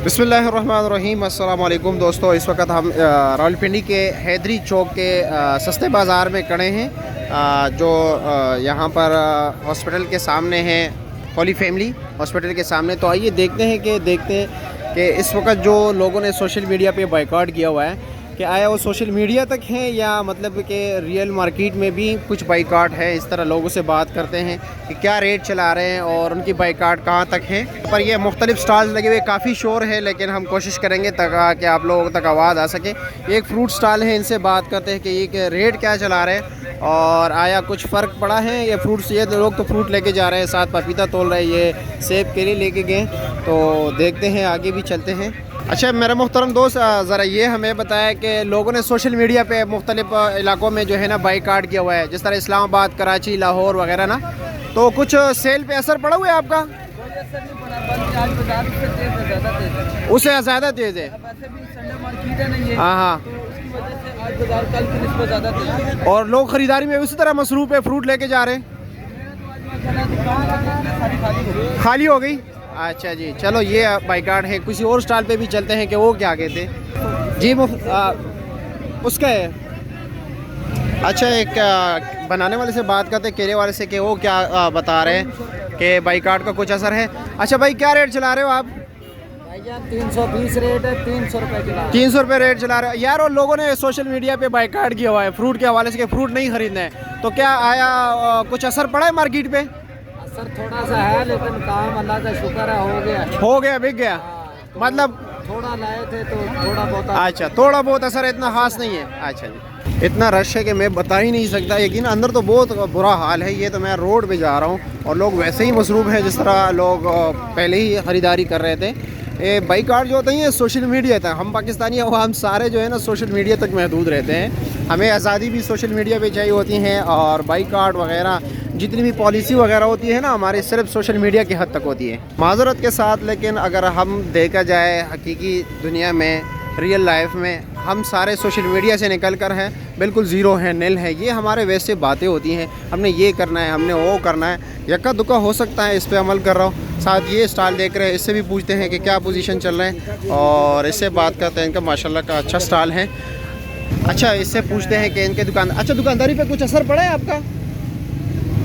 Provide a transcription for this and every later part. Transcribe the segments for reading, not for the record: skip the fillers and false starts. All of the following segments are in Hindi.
बिस्मिल्लाहिर्रहमानिर्रहीम। अस्सलाम वालेकुम दोस्तों, इस वक्त हम रावलपिंडी के हैदरी चौक के सस्ते बाज़ार में खड़े हैं, जो यहाँ पर हॉस्पिटल के सामने है, होली फैमिली हॉस्पिटल के सामने। तो आइए देखते हैं कि इस वक्त जो लोगों ने सोशल मीडिया पे बायकॉट किया हुआ है, कि आया वो सोशल मीडिया तक है या मतलब कि रियल मार्केट में भी कुछ बायकॉट है। इस तरह लोगों से बात करते हैं कि क्या रेट चला रहे हैं और उनकी बायकॉट कहाँ तक है। पर ये मुख्तलिफ स्टॉल्स लगे हुए, काफ़ी शोर है, लेकिन हम कोशिश करेंगे कि आप लोगों तक आवाज़ आ सके। एक फ़्रूट स्टॉल है, इनसे बात करते हैं कि ये रेट क्या चला रहे हैं और आया कुछ फ़र्क पड़ा है। ये फ्रूट्स, ये लोग तो फ्रूट लेके जा रहे हैं, साथ पपीता तोल रहे हैं, ये सेब केले लेके गए। तो देखते हैं, आगे भी चलते हैं। अच्छा मेरा मुहतरम दोस्त, ज़रा ये हमें बताया कि लोगों ने सोशल मीडिया पे मुख्तलिफ इलाकों में जो है ना बायकॉट किया हुआ है, जिस तरह इस्लामाबाद, कराची, लाहौर वगैरह ना, तो कुछ सेल पे असर पड़ा हुआ है आपका? उससे ज़्यादा तेज़ है। हाँ हाँ। और लोग ख़रीदारी में उसी तरह मसरूफ़ है, फ्रूट लेके जा रहे हैं। खाली हो गई। अच्छा जी, चलो ये बायकॉट है। किसी और स्टॉल पे भी चलते हैं कि वो क्या कहते जी। उसका है। अच्छा, एक बनाने वाले से बात करते हैं, केले वाले से, कि वो क्या बता रहे हैं कि बायकॉट का कुछ असर है। अच्छा भाई, क्या रेट चला रहे हो आप? भाईजान 320 रेट है, 300 रुपये चला। 300 रुपये रेट चला रहे हो यार। और लोगों ने सोशल मीडिया पे बायकॉट किया हुआ है फ्रूट के हवाले से कि फ्रूट नहीं खरीदना है। तो क्या आया कुछ असर पड़ा है मार्केट पे? असर थोड़ा सा है, लेकिन काम अल्लाह का शुक्र है, हो गया बिक गया। तो मतलब थोड़ा लाए थे तो थोड़ा बहुत। अच्छा, थोड़ा बहुत असर, इतना खास नहीं है। अच्छा जी, इतना रश है कि मैं बता ही नहीं सकता। यकीन अंदर तो बहुत बुरा हाल है। ये तो मैं रोड पे जा रहा हूँ और लोग वैसे ही मसरूफ़ हैं जिस तरह लोग पहले ही ख़रीदारी कर रहे थे। ये बायकॉट जो होता है ये सोशल मीडिया था। हम पाकिस्तानी अवाम सारे जो है ना सोशल मीडिया तक महदूद रहते हैं। हमें आज़ादी भी सोशल मीडिया पे चाहिए होती हैं, और बायकॉट वगैरह जितनी भी पॉलिसी वगैरह होती है ना हमारे, सिर्फ सोशल मीडिया की हद तक होती है, माज़रत के साथ। लेकिन अगर हम देखा जाए हकीकी दुनिया में, रियल लाइफ में, हम सारे सोशल मीडिया से निकल कर हैं, बिल्कुल ज़ीरो है, नील है। ये हमारे वैसे बातें होती हैं, हमने ये करना है, हमने वो करना है, यक्का दुक्का हो सकता है, इस पे अमल कर रहा हूँ। साथ ये स्टॉल देख रहे हैं, इससे भी पूछते हैं कि क्या पोजीशन चल रहे हैं, और इससे बात करते हैं। इनका माशाल्लाह का अच्छा स्टॉल है। अच्छा, इससे पूछते हैं कि इनके दुकानदारी पे कुछ असर पड़ा है आपका?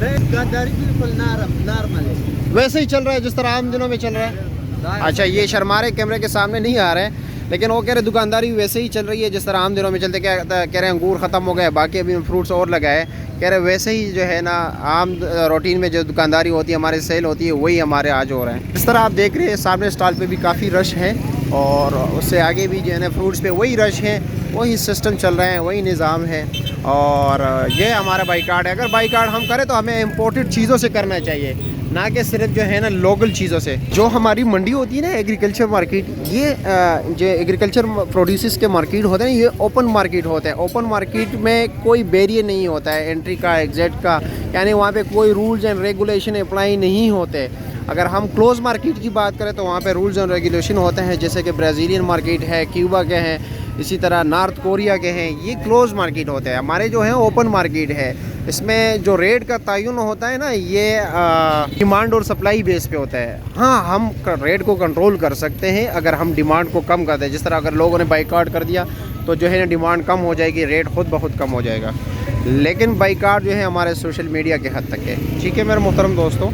दुकानदारी बिल्कुल नॉर्मल है, वैसे ही चल रहा है जिस तरह आम दिनों में चल रहा है। अच्छा, ये शर्मा रहे, कैमरे के सामने नहीं आ रहे हैं, लेकिन वो कह रहे दुकानदारी वैसे ही चल रही है जिस तरह आम दिनों में चलते। क्या कह रहे हैं, अंगूर ख़त्म हो गए, बाकी अभी फ्रूट्स और लगाए। कह रहे वैसे ही जो है ना आम रूटीन में जो दुकानदारी होती है, हमारे सेल होती है, वही हमारे आज हो रहे हैं। इस तरह आप देख रहे हैं सामने स्टॉल पे भी काफ़ी रश है, और उससे आगे भी जो है ना फ्रूट्स पे वही रश है, वही सिस्टम चल रहे हैं, वही निज़ाम है। और ये हमारा बायकॉट है। अगर बायकॉट हम करें तो हमें इम्पोर्टेड चीज़ों से करना चाहिए, ना कि सिर्फ जो है ना लोकल चीज़ों से। जो हमारी मंडी होती है ना, एग्रीकल्चर मार्केट, ये जो एग्रीकल्चर प्रोड्यूस के मार्केट होते हैं, ये ओपन मार्केट होता है। ओपन मार्केट में कोई बैरियर नहीं होता है एंट्री का, एग्ज़िट का, यानी वहाँ पे कोई रूल्स एंड रेगुलेशन अप्लाई नहीं होते। अगर हम क्लोज़ मार्केट की बात करें तो वहाँ पे रूल्स एंड रेगुलेशन होते हैं, जैसे कि ब्राज़ीलियन मार्केट है, क्यूबा के हैं, इसी तरह नॉर्थ कोरिया के हैं। ये क्लोज़ मार्केट होते हैं। हमारे जो है ओपन मार्केट है, इसमें जो रेट का तयन होता है ना, ये डिमांड और सप्लाई बेस पे होता है। हाँ, हम रेट को कंट्रोल कर सकते हैं अगर हम डिमांड को कम कर दें। जिस तरह अगर लोगों ने बायकॉट कर दिया तो जो है ना डिमांड कम हो जाएगी, रेट खुद ब खुद कम हो जाएगा। लेकिन बायकॉट जो है हमारे सोशल मीडिया के हद तक है। ठीक है मेरे मोहतरम दोस्तों।